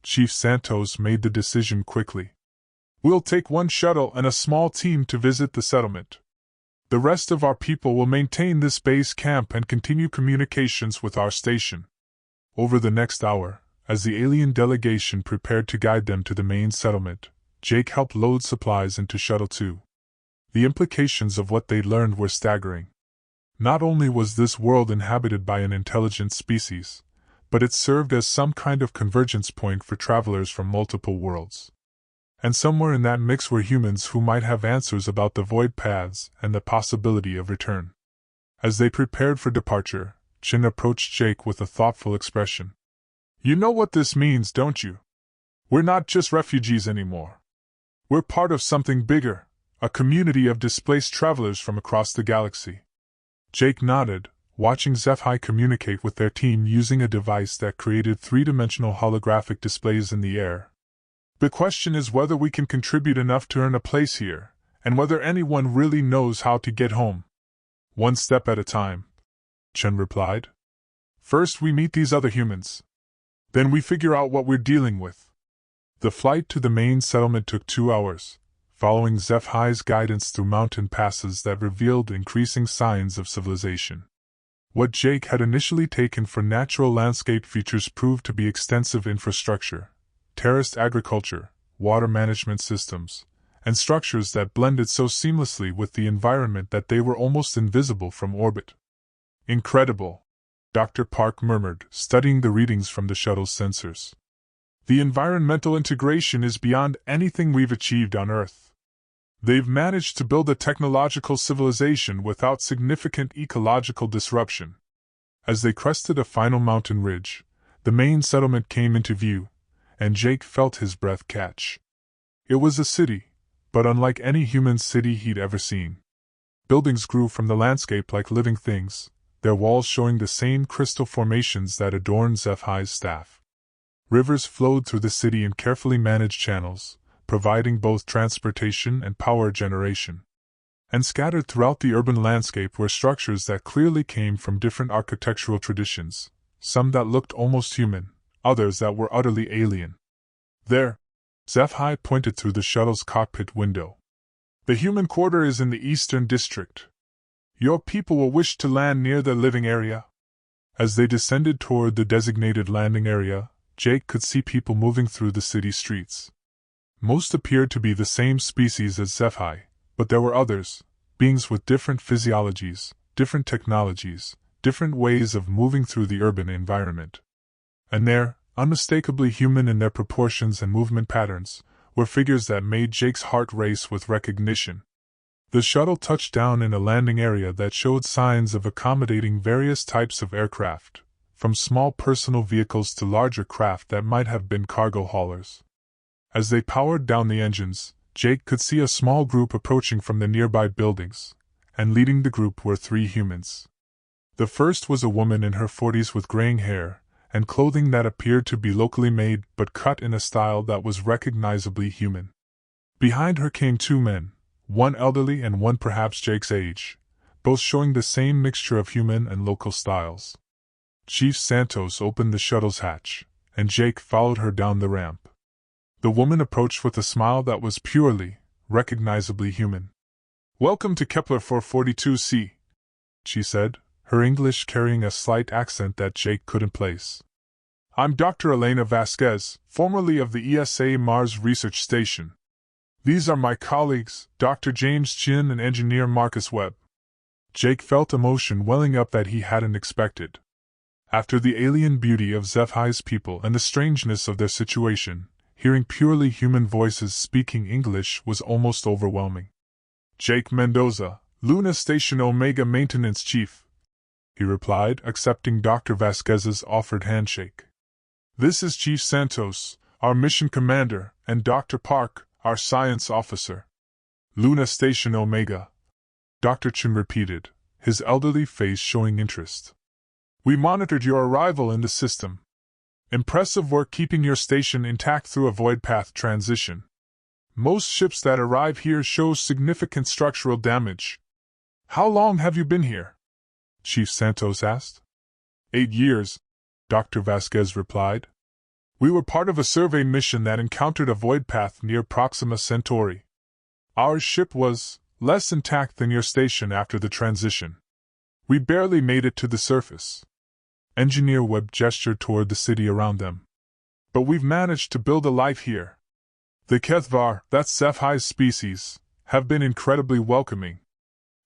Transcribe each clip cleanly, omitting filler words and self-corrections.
Chief Santos made the decision quickly. We'll take one shuttle and a small team to visit the settlement. The rest of our people will maintain this base camp and continue communications with our station. Over the next hour, as the alien delegation prepared to guide them to the main settlement, Jake helped load supplies into Shuttle 2. The implications of what they'd learned were staggering. Not only was this world inhabited by an intelligent species, but it served as some kind of convergence point for travelers from multiple worlds. And somewhere in that mix were humans who might have answers about the void paths and the possibility of return. As they prepared for departure, Chin approached Jake with a thoughtful expression. You know what this means, don't you? We're not just refugees anymore. We're part of something bigger, a community of displaced travelers from across the galaxy. Jake nodded, watching SciFi communicate with their team using a device that created three-dimensional holographic displays in the air. The question is whether we can contribute enough to earn a place here, and whether anyone really knows how to get home. One step at a time, Chen replied. First we meet these other humans. Then we figure out what we're dealing with. The flight to the main settlement took 2 hours, following SciFi's guidance through mountain passes that revealed increasing signs of civilization. What Jake had initially taken for natural landscape features proved to be extensive infrastructure, terraced agriculture, water management systems, and structures that blended so seamlessly with the environment that they were almost invisible from orbit. Incredible, Dr. Park murmured, studying the readings from the shuttle's sensors. The environmental integration is beyond anything we've achieved on Earth. They've managed to build a technological civilization without significant ecological disruption. As they crested a final mountain ridge, the main settlement came into view, and Jake felt his breath catch. It was a city, but unlike any human city he'd ever seen. Buildings grew from the landscape like living things, their walls showing the same crystal formations that adorned SciFi's staff. Rivers flowed through the city in carefully managed channels, providing both transportation and power generation. And scattered throughout the urban landscape were structures that clearly came from different architectural traditions, some that looked almost human, others that were utterly alien. There, SciFi pointed through the shuttle's cockpit window. The human quarter is in the eastern district. Your people will wish to land near the living area. As they descended toward the designated landing area, Jake could see people moving through the city streets. Most appeared to be the same species as SciFi, but there were others, beings with different physiologies, different technologies, different ways of moving through the urban environment. And there, unmistakably human in their proportions and movement patterns, were figures that made Jake's heart race with recognition. The shuttle touched down in a landing area that showed signs of accommodating various types of aircraft, from small personal vehicles to larger craft that might have been cargo haulers. As they powered down the engines, Jake could see a small group approaching from the nearby buildings, and leading the group were 3 humans. The first was a woman in her 40s with graying hair, and clothing that appeared to be locally made but cut in a style that was recognizably human. Behind her came 2 men, one elderly and one perhaps Jake's age, both showing the same mixture of human and local styles. Chief Santos opened the shuttle's hatch, and Jake followed her down the ramp. The woman approached with a smile that was purely, recognizably human. "Welcome to Kepler 442c," she said, her English carrying a slight accent that Jake couldn't place. "I'm Dr. Elena Vasquez, formerly of the ESA Mars Research Station. These are my colleagues, Dr. James Chin and Engineer Marcus Webb." Jake felt emotion welling up that he hadn't expected. After the alien beauty of SciFi's people and the strangeness of their situation, hearing purely human voices speaking English was almost overwhelming. "Jake Mendoza, Luna Station Omega Maintenance Chief," he replied, accepting Dr. Vasquez's offered handshake. "This is Chief Santos, our mission commander, and Dr. Park, our science officer." "Luna Station Omega," Dr. Chin repeated, his elderly face showing interest. "We monitored your arrival in the system. Impressive work keeping your station intact through a void path transition. Most ships that arrive here show significant structural damage. How long have you been here?" Chief Santos asked. 8 years, Dr. Vasquez replied. We were part of a survey mission that encountered a void path near Proxima Centauri. Our ship was less intact than your station after the transition. We barely made it to the surface. Engineer Webb gestured toward the city around them. But we've managed to build a life here. The Kethvar, that's Sci-Fi's species, have been incredibly welcoming.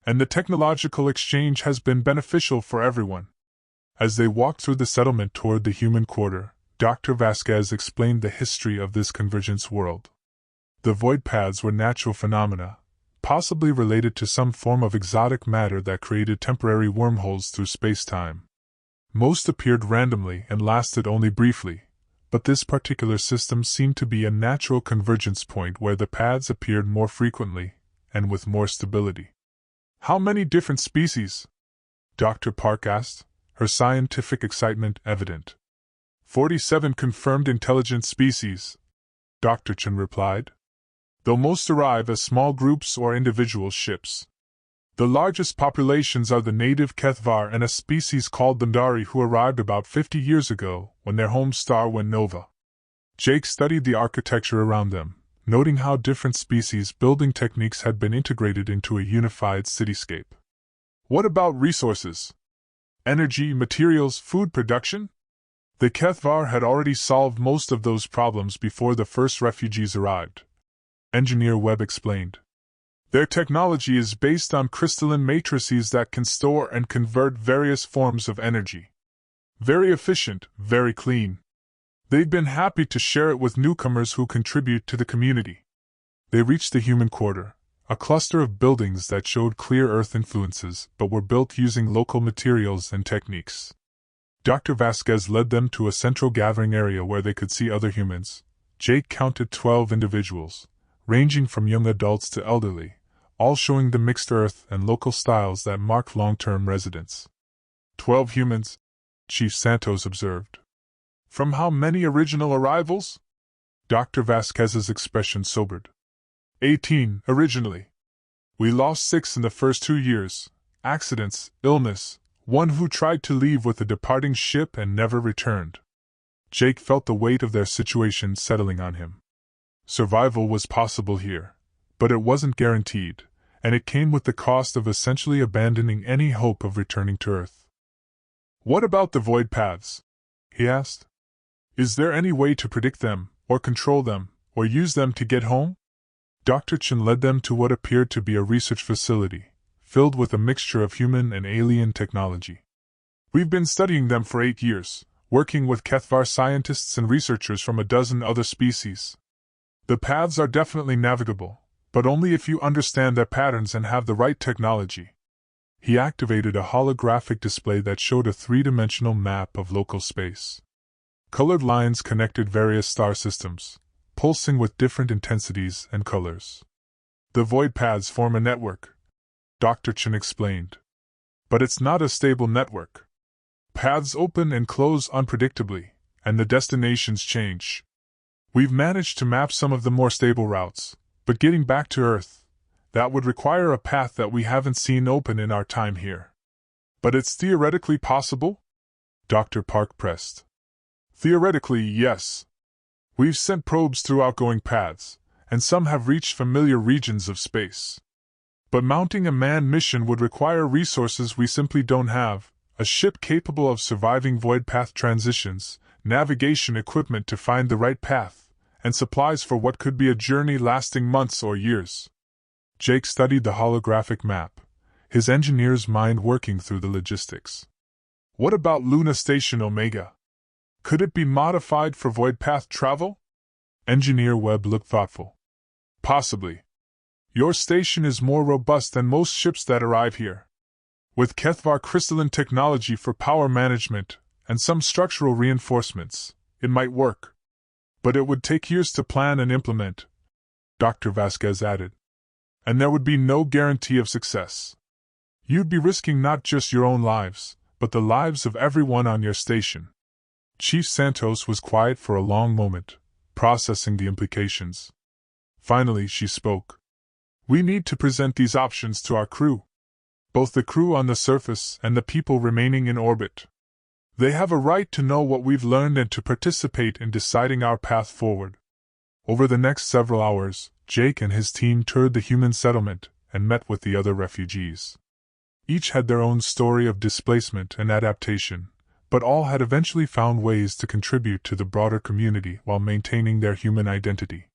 And the technological exchange has been beneficial for everyone. As they walked through the settlement toward the human quarter, Dr. Vasquez explained the history of this convergence world. The void paths were natural phenomena, possibly related to some form of exotic matter that created temporary wormholes through space-time. Most appeared randomly and lasted only briefly, but this particular system seemed to be a natural convergence point where the paths appeared more frequently and with more stability. How many different species? Dr. Park asked, her scientific excitement evident. 47 confirmed intelligent species, Dr. Chen replied. Though most arrive as small groups or individual ships. The largest populations are the native Kethvar and a species called the Ndari who arrived about 50 years ago when their home star went nova. Jake studied the architecture around them, noting how different species building techniques had been integrated into a unified cityscape. What about resources? Energy, materials, food production? The Kethvar had already solved most of those problems before the first refugees arrived. Engineer Webb explained. Their technology is based on crystalline matrices that can store and convert various forms of energy. Very efficient, very clean. They've been happy to share it with newcomers who contribute to the community. They reached the human quarter, a cluster of buildings that showed clear Earth influences but were built using local materials and techniques. Dr. Vasquez led them to a central gathering area where they could see other humans. Jake counted 12 individuals, ranging from young adults to elderly, all showing the mixed Earth and local styles that mark long-term residents. 12 humans, Chief Santos observed. From how many original arrivals? Dr. Vasquez's expression sobered. 18, originally. We lost 6 in the first 2 years, accidents, illness, one who tried to leave with a departing ship and never returned. Jake felt the weight of their situation settling on him. Survival was possible here, but it wasn't guaranteed, and it came with the cost of essentially abandoning any hope of returning to Earth. What about the void paths? He asked. Is there any way to predict them, or control them, or use them to get home? Dr. Chen led them to what appeared to be a research facility, filled with a mixture of human and alien technology. We've been studying them for 8 years, working with Kethvar scientists and researchers from a dozen other species. The paths are definitely navigable, but only if you understand their patterns and have the right technology. He activated a holographic display that showed a 3-dimensional map of local space. Colored lines connected various star systems, pulsing with different intensities and colors. The void paths form a network, Dr. Chen explained. But it's not a stable network. Paths open and close unpredictably, and the destinations change. We've managed to map some of the more stable routes, but getting back to Earth, that would require a path that we haven't seen open in our time here. But it's theoretically possible? Dr. Park pressed. Theoretically, yes. We've sent probes through outgoing paths, and some have reached familiar regions of space. But mounting a manned mission would require resources we simply don't have, a ship capable of surviving void path transitions, navigation equipment to find the right path, and supplies for what could be a journey lasting months or years. Jake studied the holographic map, his engineer's mind working through the logistics. What about Luna Station Omega? Could it be modified for void path travel? Engineer Webb looked thoughtful. Possibly. Your station is more robust than most ships that arrive here. With Kethvar crystalline technology for power management and some structural reinforcements, it might work. But it would take years to plan and implement, Dr. Vasquez added. And there would be no guarantee of success. You'd be risking not just your own lives, but the lives of everyone on your station. Chief Santos was quiet for a long moment, processing the implications. Finally, she spoke. We need to present these options to our crew. Both the crew on the surface and the people remaining in orbit. They have a right to know what we've learned and to participate in deciding our path forward. Over the next several hours, Jake and his team toured the human settlement and met with the other refugees. Each had their own story of displacement and adaptation, but all had eventually found ways to contribute to the broader community while maintaining their human identity.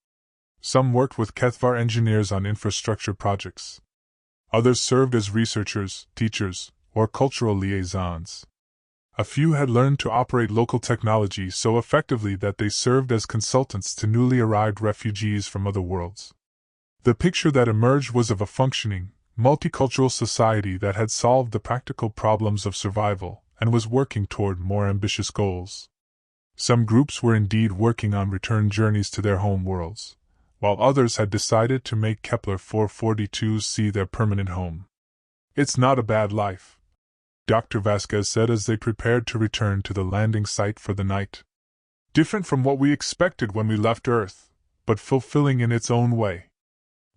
Some worked with HFY engineers on infrastructure projects. Others served as researchers, teachers, or cultural liaisons. A few had learned to operate local technology so effectively that they served as consultants to newly arrived refugees from other worlds. The picture that emerged was of a functioning, multicultural society that had solved the practical problems of survival and was working toward more ambitious goals. Some groups were indeed working on return journeys to their home worlds, while others had decided to make Kepler 442c their permanent home. "It's not a bad life," Dr. Vasquez said as they prepared to return to the landing site for the night. "Different from what we expected when we left Earth, but fulfilling in its own way.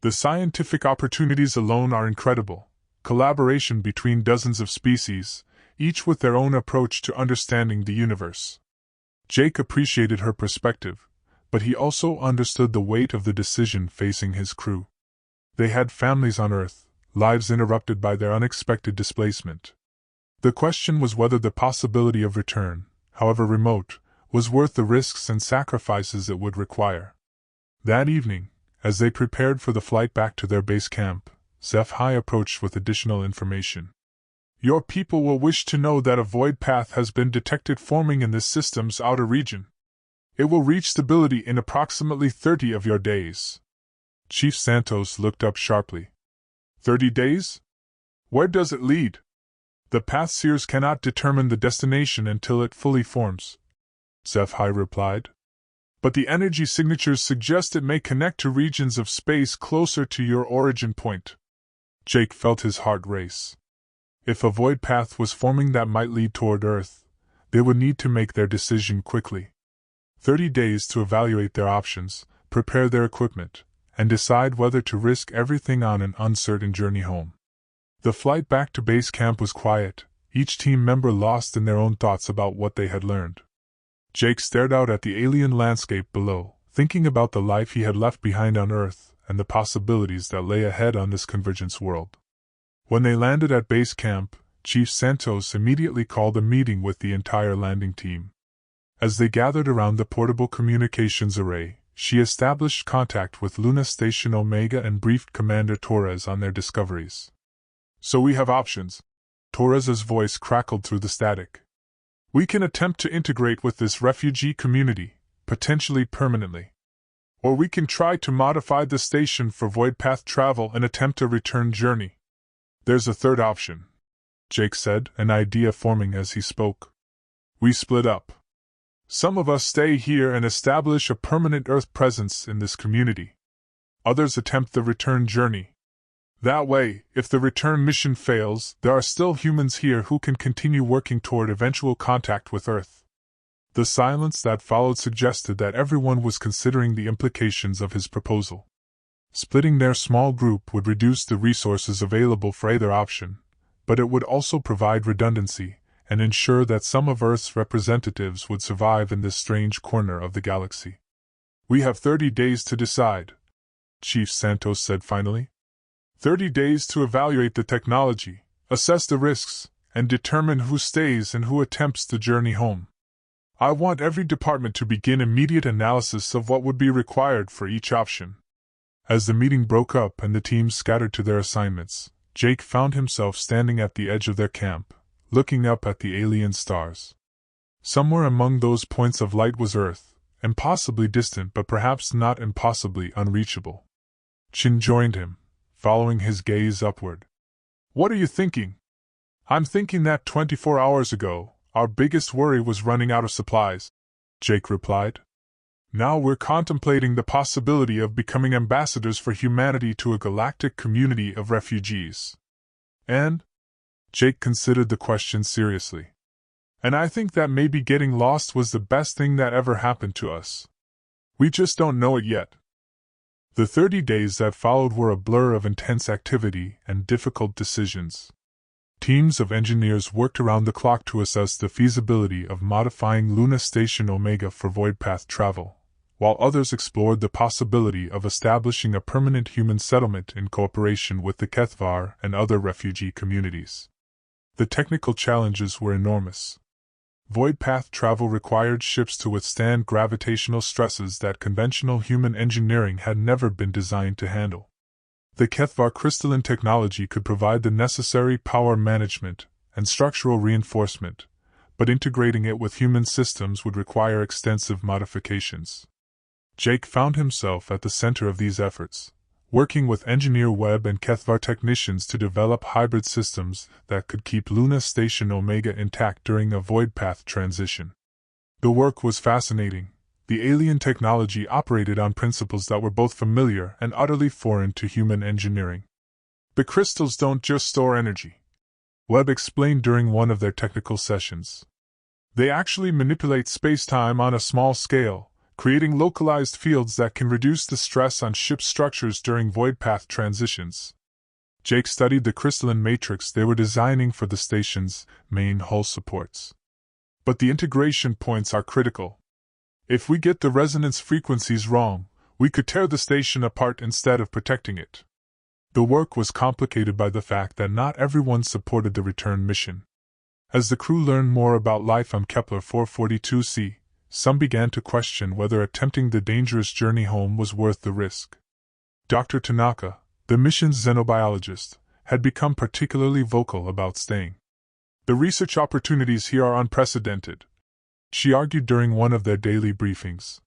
The scientific opportunities alone are incredible, collaboration between dozens of species, each with their own approach to understanding the universe." Jake appreciated her perspective, but he also understood the weight of the decision facing his crew. They had families on Earth, lives interrupted by their unexpected displacement. The question was whether the possibility of return, however remote, was worth the risks and sacrifices it would require. That evening, as they prepared for the flight back to their base camp, SciFi approached with additional information. "Your people will wish to know that a void path has been detected forming in this system's outer region. It will reach stability in approximately 30 of your days." Chief Santos looked up sharply. 30 days? Where does it lead?" "The path seers cannot determine the destination until it fully forms," SciFi replied. "But the energy signatures suggest it may connect to regions of space closer to your origin point." Jake felt his heart race. If a void path was forming that might lead toward Earth, they would need to make their decision quickly. 30 days to evaluate their options, prepare their equipment, and decide whether to risk everything on an uncertain journey home. The flight back to base camp was quiet, each team member lost in their own thoughts about what they had learned. Jake stared out at the alien landscape below, thinking about the life he had left behind on Earth and the possibilities that lay ahead on this convergence world. When they landed at base camp, Chief Santos immediately called a meeting with the entire landing team. As they gathered around the portable communications array, she established contact with Luna Station Omega and briefed Commander Torres on their discoveries. "So we have options." Torres's voice crackled through the static. "We can attempt to integrate with this refugee community, potentially permanently. Or we can try to modify the station for void path travel and attempt a return journey. There's a third option," Jake said, an idea forming as he spoke. "We split up. Some of us stay here and establish a permanent Earth presence in this community. Others attempt the return journey. That way, if the return mission fails, there are still humans here who can continue working toward eventual contact with Earth." The silence that followed suggested that everyone was considering the implications of his proposal. Splitting their small group would reduce the resources available for either option, but it would also provide redundancy and ensure that some of Earth's representatives would survive in this strange corner of the galaxy. "We have 30 days to decide," Chief Santos said finally. 30 days to evaluate the technology, assess the risks, and determine who stays and who attempts the journey home. I want every department to begin immediate analysis of what would be required for each option." As the meeting broke up and the teams scattered to their assignments, Jake found himself standing at the edge of their camp, looking up at the alien stars. Somewhere among those points of light was Earth, impossibly distant but perhaps not impossibly unreachable. Chin joined him, following his gaze upward. "What are you thinking?" "I'm thinking that 24 hours ago, our biggest worry was running out of supplies," Jake replied. "Now we're contemplating the possibility of becoming ambassadors for humanity to a galactic community of refugees. And?" Jake considered the question seriously. "And I think that maybe getting lost was the best thing that ever happened to us. We just don't know it yet." The 30 days that followed were a blur of intense activity and difficult decisions. Teams of engineers worked around the clock to assess the feasibility of modifying Luna Station Omega for void path travel, while others explored the possibility of establishing a permanent human settlement in cooperation with the Kethvar and other refugee communities. The technical challenges were enormous. Void path travel required ships to withstand gravitational stresses that conventional human engineering had never been designed to handle. The Kethvar crystalline technology could provide the necessary power management and structural reinforcement, but integrating it with human systems would require extensive modifications. Jake found himself at the center of these efforts, working with Engineer Webb and Kethvar technicians to develop hybrid systems that could keep Luna Station Omega intact during a void path transition. The work was fascinating. The alien technology operated on principles that were both familiar and utterly foreign to human engineering. The crystals don't just store energy, Webb explained during one of their technical sessions. They actually manipulate space-time on a small scale, creating localized fields that can reduce the stress on ship structures during void path transitions. Jake studied the crystalline matrix they were designing for the station's main hull supports. But the integration points are critical. If we get the resonance frequencies wrong, we could tear the station apart instead of protecting it. The work was complicated by the fact that not everyone supported the return mission. As the crew learned more about life on Kepler 442c, some began to question whether attempting the dangerous journey home was worth the risk. Dr. Tanaka, the mission's xenobiologist, had become particularly vocal about staying. The research opportunities here are unprecedented, she argued during one of their daily briefings.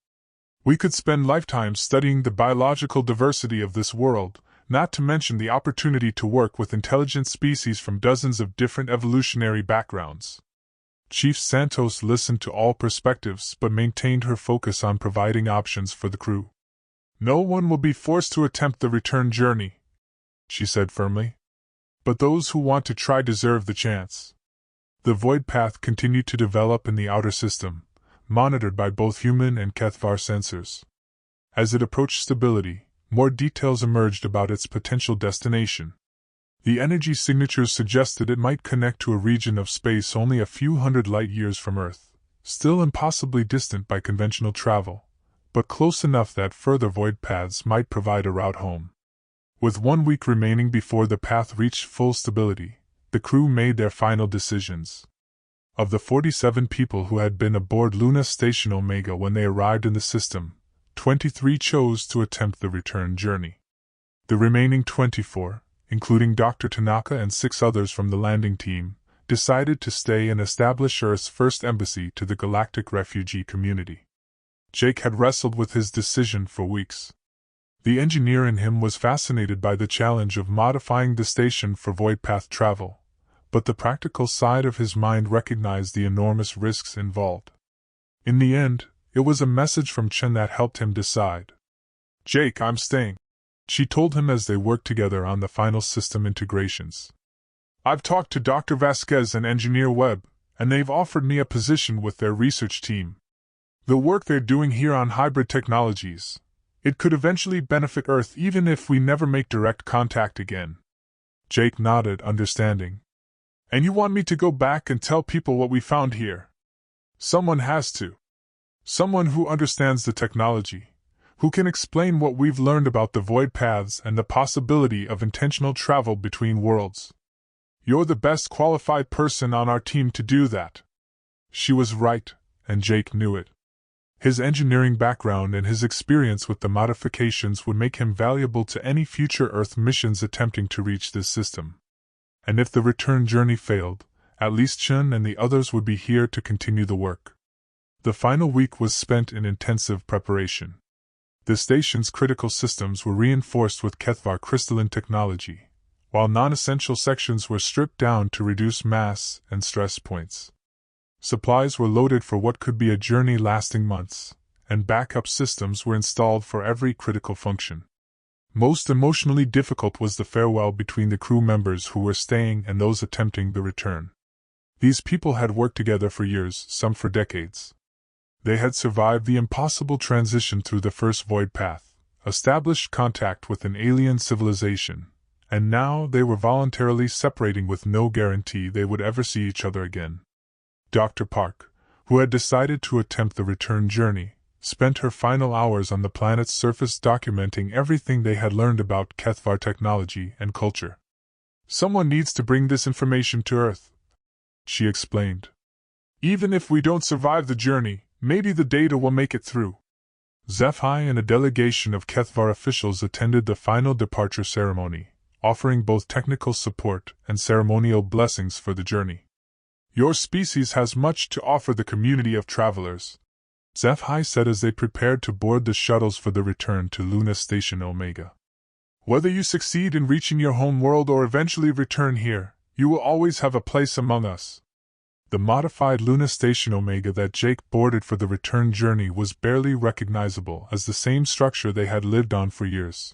We could spend lifetimes studying the biological diversity of this world, not to mention the opportunity to work with intelligent species from dozens of different evolutionary backgrounds. Chief Santos listened to all perspectives but maintained her focus on providing options for the crew. No one will be forced to attempt the return journey, she said firmly. But those who want to try deserve the chance. The void path continued to develop in the outer system, monitored by both human and Kethvar sensors. As it approached stability, more details emerged about its potential destination. The energy signatures suggested it might connect to a region of space only a few hundred light-years from Earth, still impossibly distant by conventional travel, but close enough that further void paths might provide a route home. With 1 week remaining before the path reached full stability, the crew made their final decisions. Of the 47 people who had been aboard Luna Station Omega when they arrived in the system, 23 chose to attempt the return journey. The remaining 24, including Dr. Tanaka and 6 others from the landing team, decided to stay and establish Earth's first embassy to the Galactic refugee community. Jake had wrestled with his decision for weeks. The engineer in him was fascinated by the challenge of modifying the station for void path travel, but the practical side of his mind recognized the enormous risks involved. In the end, it was a message from Chen that helped him decide. "Jake, I'm staying," she told him as they worked together on the final system integrations. "I've talked to Dr. Vasquez and Engineer Webb, and they've offered me a position with their research team. The work they're doing here on hybrid technologies, it could eventually benefit Earth even if we never make direct contact again." Jake nodded, understanding. "And you want me to go back and tell people what we found here?" "Someone has to. Someone who understands the technology, who can explain what we've learned about the void paths and the possibility of intentional travel between worlds. You're the best qualified person on our team to do that." She was right, and Jake knew it. His engineering background and his experience with the modifications would make him valuable to any future Earth missions attempting to reach this system. And if the return journey failed, at least Chen and the others would be here to continue the work. The final week was spent in intensive preparation. The station's critical systems were reinforced with Kethvar crystalline technology, while non-essential sections were stripped down to reduce mass and stress points. Supplies were loaded for what could be a journey lasting months, and backup systems were installed for every critical function. Most emotionally difficult was the farewell between the crew members who were staying and those attempting the return. These people had worked together for years, some for decades. They had survived the impossible transition through the first void path, established contact with an alien civilization, and now they were voluntarily separating with no guarantee they would ever see each other again. Dr. Park, who had decided to attempt the return journey, spent her final hours on the planet's surface documenting everything they had learned about HFY technology and culture. "Someone needs to bring this information to Earth," she explained. "Even if we don't survive the journey, maybe the data will make it through." SciFi and a delegation of HFY officials attended the final departure ceremony, offering both technical support and ceremonial blessings for the journey. "Your species has much to offer the community of travelers," SciFi said as they prepared to board the shuttles for the return to Luna Station Omega. "Whether you succeed in reaching your home world or eventually return here, you will always have a place among us." The modified Luna Station Omega that Jake boarded for the return journey was barely recognizable as the same structure they had lived on for years.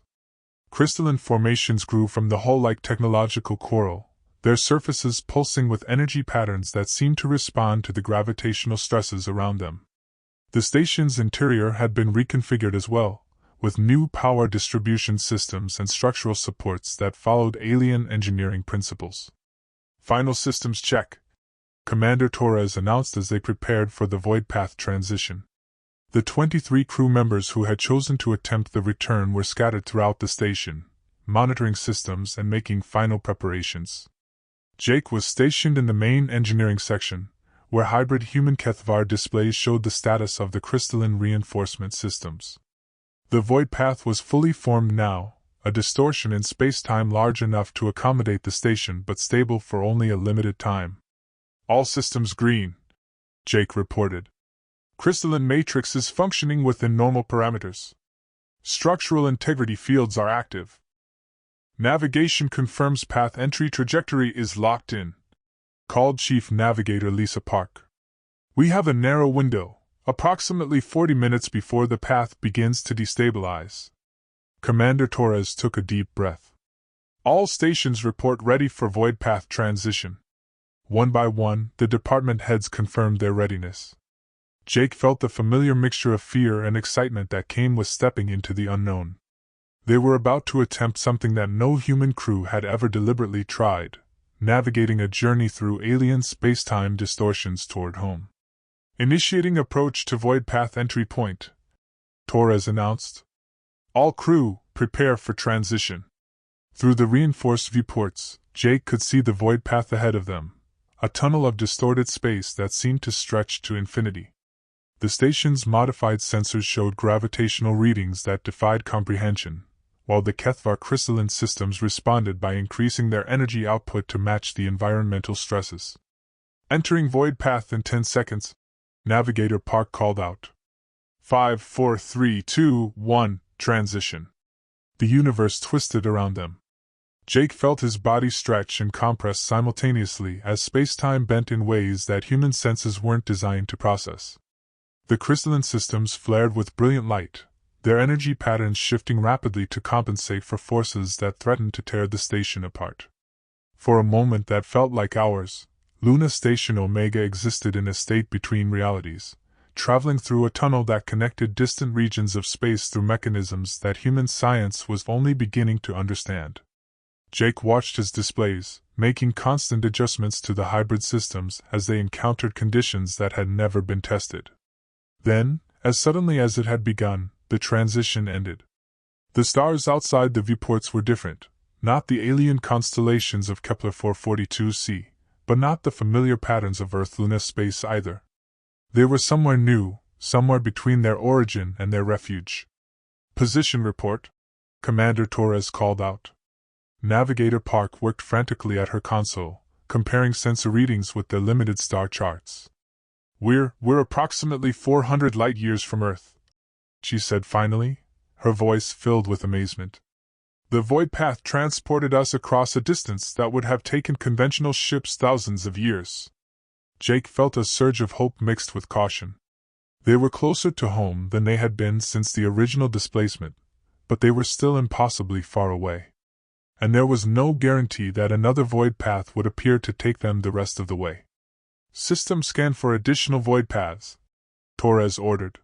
Crystalline formations grew from the hull like technological coral, their surfaces pulsing with energy patterns that seemed to respond to the gravitational stresses around them. The station's interior had been reconfigured as well, with new power distribution systems and structural supports that followed alien engineering principles. "Final systems check," Commander Torres announced as they prepared for the void path transition. The 23 crew members who had chosen to attempt the return were scattered throughout the station, monitoring systems and making final preparations. Jake was stationed in the main engineering section, where hybrid human HFY displays showed the status of the crystalline reinforcement systems. The void path was fully formed now, a distortion in space-time large enough to accommodate the station but stable for only a limited time. "All systems green," Jake reported. "Crystalline matrix is functioning within normal parameters. Structural integrity fields are active. Navigation confirms path entry trajectory is locked in," called Chief Navigator Lisa Park. "We have a narrow window, approximately 40 minutes before the path begins to destabilize." Commander Torres took a deep breath. "All stations report ready for void path transition." One by one, the department heads confirmed their readiness. Jake felt the familiar mixture of fear and excitement that came with stepping into the unknown. They were about to attempt something that no human crew had ever deliberately tried, navigating a journey through alien space-time distortions toward home. "Initiating approach to void path entry point," Torres announced. "All crew, prepare for transition." Through the reinforced viewports, Jake could see the void path ahead of them, a tunnel of distorted space that seemed to stretch to infinity. The station's modified sensors showed gravitational readings that defied comprehension, while the HFY crystalline systems responded by increasing their energy output to match the environmental stresses. "Entering void path in 10 seconds, Navigator Park called out. 5, 4, 3, 2, 1, transition." The universe twisted around them. Jake felt his body stretch and compress simultaneously as space-time bent in ways that human senses weren't designed to process. The crystalline systems flared with brilliant light, their energy patterns shifting rapidly to compensate for forces that threatened to tear the station apart. For a moment that felt like hours, Luna Station Omega existed in a state between realities, traveling through a tunnel that connected distant regions of space through mechanisms that human science was only beginning to understand. Jake watched his displays, making constant adjustments to the hybrid systems as they encountered conditions that had never been tested. Then, as suddenly as it had begun, the transition ended. The stars outside the viewports were different, not the alien constellations of Kepler 442c, but not the familiar patterns of Earth-Luna space either. They were somewhere new, somewhere between their origin and their refuge. "Position report," Commander Torres called out. Navigator Park worked frantically at her console, comparing sensor readings with their limited star charts. We're approximately 400 light-years from Earth," she said finally, her voice filled with amazement. "The void path transported us across a distance that would have taken conventional ships thousands of years." Jake felt a surge of hope mixed with caution. They were closer to home than they had been since the original displacement, but they were still impossibly far away. And there was no guarantee that another void path would appear to take them the rest of the way. "System scan for additional void paths," Torres ordered.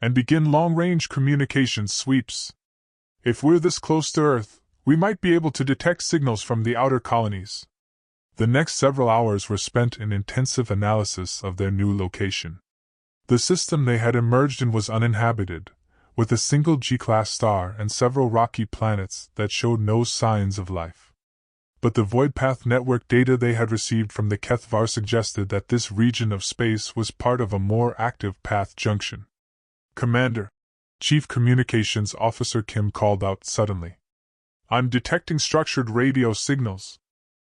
"And begin long-range communications sweeps. If we're this close to Earth, we might be able to detect signals from the outer colonies. The next several hours were spent in intensive analysis of their new location. The system they had emerged in was uninhabited, with a single G-class star and several rocky planets that showed no signs of life. But the void path network data they had received from the Kethvar suggested that this region of space was part of a more active path junction. "Commander," Chief Communications Officer Kim called out suddenly. "I'm detecting structured radio signals.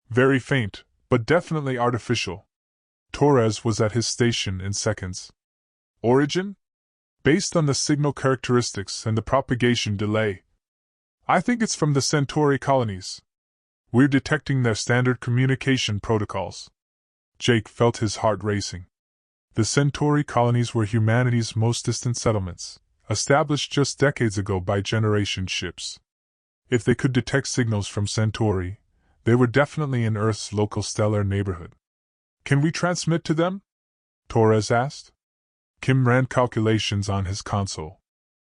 Very faint, but definitely artificial." Torres was at his station in seconds. "Origin? Based on the signal characteristics and the propagation delay, I think it's from the Centauri colonies. We're detecting their standard communication protocols." Jake felt his heart racing. The Centauri colonies were humanity's most distant settlements, established just decades ago by generation ships. If they could detect signals from Centauri, they were definitely in Earth's local stellar neighborhood. "Can we transmit to them?" Torres asked. Kim ran calculations on his console.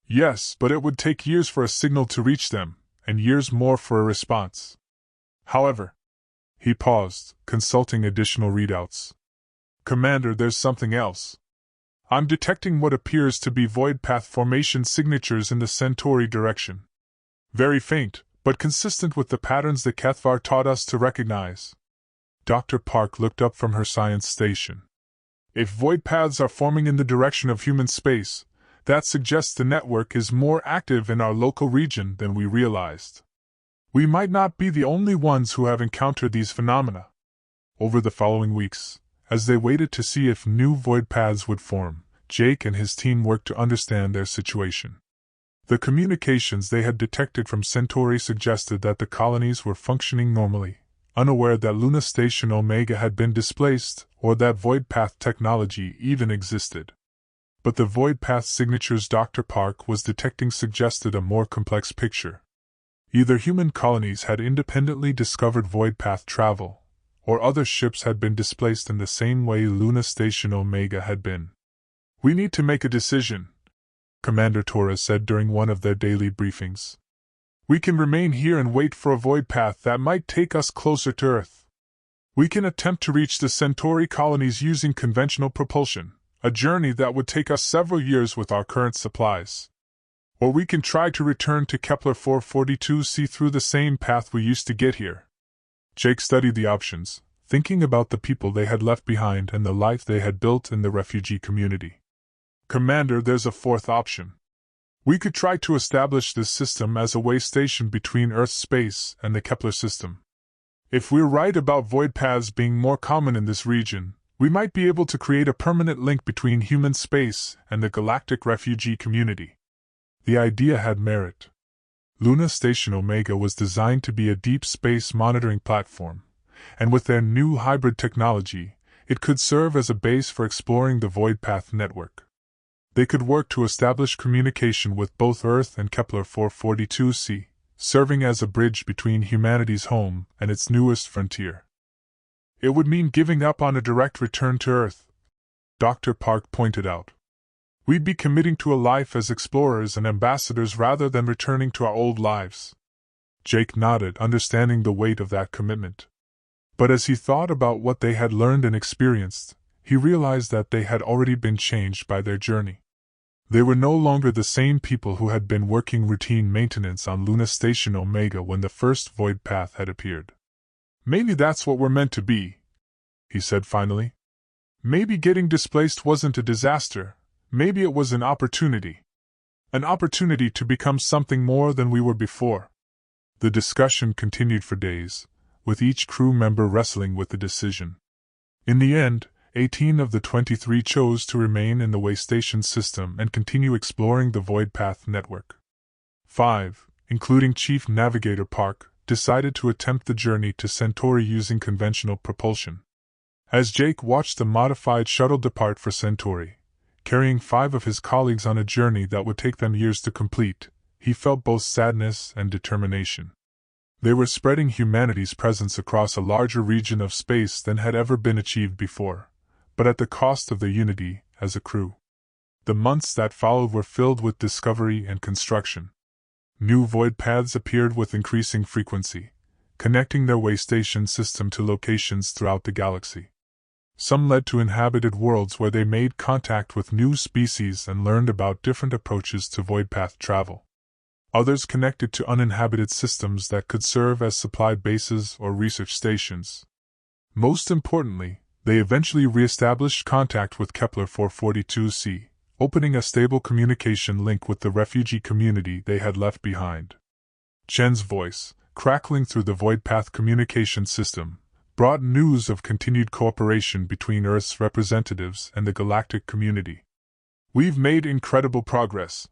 "Yes, but it would take years for a signal to reach them, and years more for a response. However," he paused, consulting additional readouts. "Commander, there's something else. I'm detecting what appears to be void path formation signatures in the Centauri direction. Very faint, but consistent with the patterns that Kethvar taught us to recognize." Dr. Park looked up from her science station. "If void paths are forming in the direction of human space, that suggests the network is more active in our local region than we realized. We might not be the only ones who have encountered these phenomena." Over the following weeks, as they waited to see if new void paths would form, Jake and his team worked to understand their situation. The communications they had detected from Centauri suggested that the colonies were functioning normally, unaware that Luna Station Omega had been displaced or that void path technology even existed. But the void path signatures Dr. Park was detecting suggested a more complex picture. Either human colonies had independently discovered void path travel, or other ships had been displaced in the same way Luna Station Omega had been. "We need to make a decision," Commander Torres said during one of their daily briefings. "We can remain here and wait for a void path that might take us closer to Earth. We can attempt to reach the Centauri colonies using conventional propulsion, a journey that would take us several years with our current supplies. Or we can try to return to Kepler 442c through the same path we used to get here." Jake studied the options, thinking about the people they had left behind and the life they had built in the refugee community. "Commander, there's a fourth option. We could try to establish this system as a way station between Earth's space and the Kepler system. If we're right about void paths being more common in this region, we might be able to create a permanent link between human space and the galactic refugee community." The idea had merit. Luna Station Omega was designed to be a deep space monitoring platform, and with their new hybrid technology, it could serve as a base for exploring the void path network. They could work to establish communication with both Earth and Kepler 442c, serving as a bridge between humanity's home and its newest frontier. "It would mean giving up on a direct return to Earth," Dr. Park pointed out. "We'd be committing to a life as explorers and ambassadors rather than returning to our old lives." Jake nodded, understanding the weight of that commitment. But as he thought about what they had learned and experienced, he realized that they had already been changed by their journey. They were no longer the same people who had been working routine maintenance on Luna Station Omega when the first void path had appeared. "Maybe that's what we're meant to be," he said finally. "Maybe getting displaced wasn't a disaster. Maybe it was an opportunity. An opportunity to become something more than we were before." The discussion continued for days, with each crew member wrestling with the decision. In the end, 18 of the 23 chose to remain in the way station system and continue exploring the void path network. 5, including Chief Navigator Park, decided to attempt the journey to Centauri using conventional propulsion. As Jake watched the modified shuttle depart for Centauri, carrying 5 of his colleagues on a journey that would take them years to complete, he felt both sadness and determination. They were spreading humanity's presence across a larger region of space than had ever been achieved before, but at the cost of their unity as a crew. The months that followed were filled with discovery and construction. New void paths appeared with increasing frequency, connecting their way station system to locations throughout the galaxy. Some led to inhabited worlds where they made contact with new species and learned about different approaches to void path travel. Others connected to uninhabited systems that could serve as supply bases or research stations. Most importantly, they eventually re-established contact with Kepler 442c, opening a stable communication link with the refugee community they had left behind. Chen's voice, crackling through the void path communication system, brought news of continued cooperation between Earth's representatives and the galactic community. "We've made incredible progress,"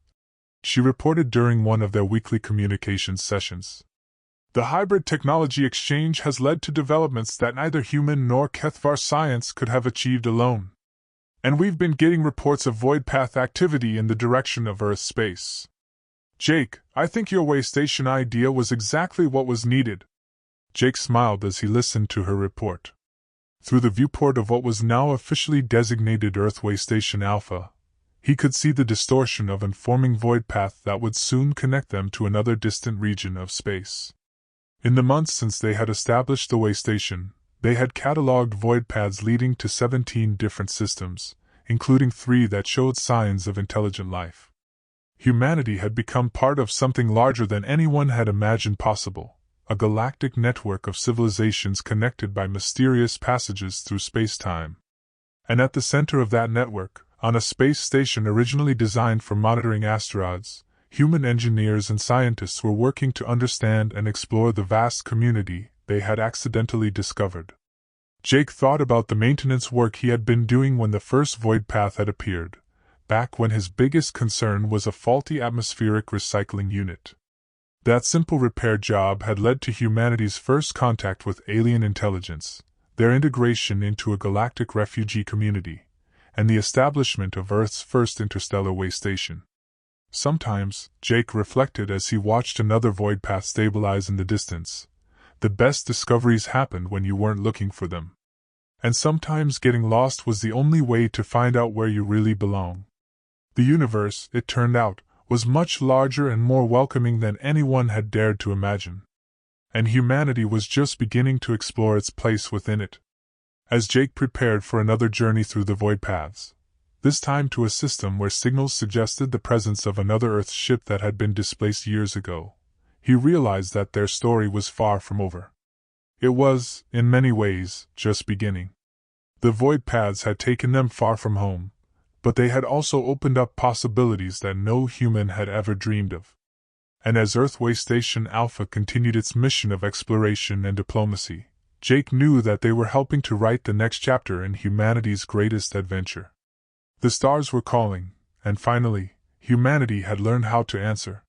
she reported during one of their weekly communications sessions. "The hybrid technology exchange has led to developments that neither human nor HFY science could have achieved alone. And we've been getting reports of void path activity in the direction of Earth's space. Jake, I think your way station idea was exactly what was needed." Jake smiled as he listened to her report. Through the viewport of what was now officially designated Earthway Station Alpha, he could see the distortion of an forming void path that would soon connect them to another distant region of space. In the months since they had established the way station, they had catalogued void paths leading to 17 different systems, including 3 that showed signs of intelligent life. Humanity had become part of something larger than anyone had imagined possible, a galactic network of civilizations connected by mysterious passages through space-time. And at the center of that network, on a space station originally designed for monitoring asteroids, human engineers and scientists were working to understand and explore the vast community they had accidentally discovered. Jake thought about the maintenance work he had been doing when the first void path had appeared, back when his biggest concern was a faulty atmospheric recycling unit. That simple repair job had led to humanity's first contact with alien intelligence, their integration into a galactic refugee community, and the establishment of Earth's first interstellar way station. Sometimes, Jake reflected as he watched another void path stabilize in the distance, the best discoveries happened when you weren't looking for them. And sometimes getting lost was the only way to find out where you really belong. The universe, it turned out, was much larger and more welcoming than anyone had dared to imagine. And humanity was just beginning to explore its place within it. As Jake prepared for another journey through the void paths, this time to a system where signals suggested the presence of another Earth ship that had been displaced years ago, he realized that their story was far from over. It was, in many ways, just beginning. The void paths had taken them far from home, but they had also opened up possibilities that no human had ever dreamed of. And as Earthway Station Alpha continued its mission of exploration and diplomacy, Jake knew that they were helping to write the next chapter in humanity's greatest adventure. The stars were calling, and finally, humanity had learned how to answer.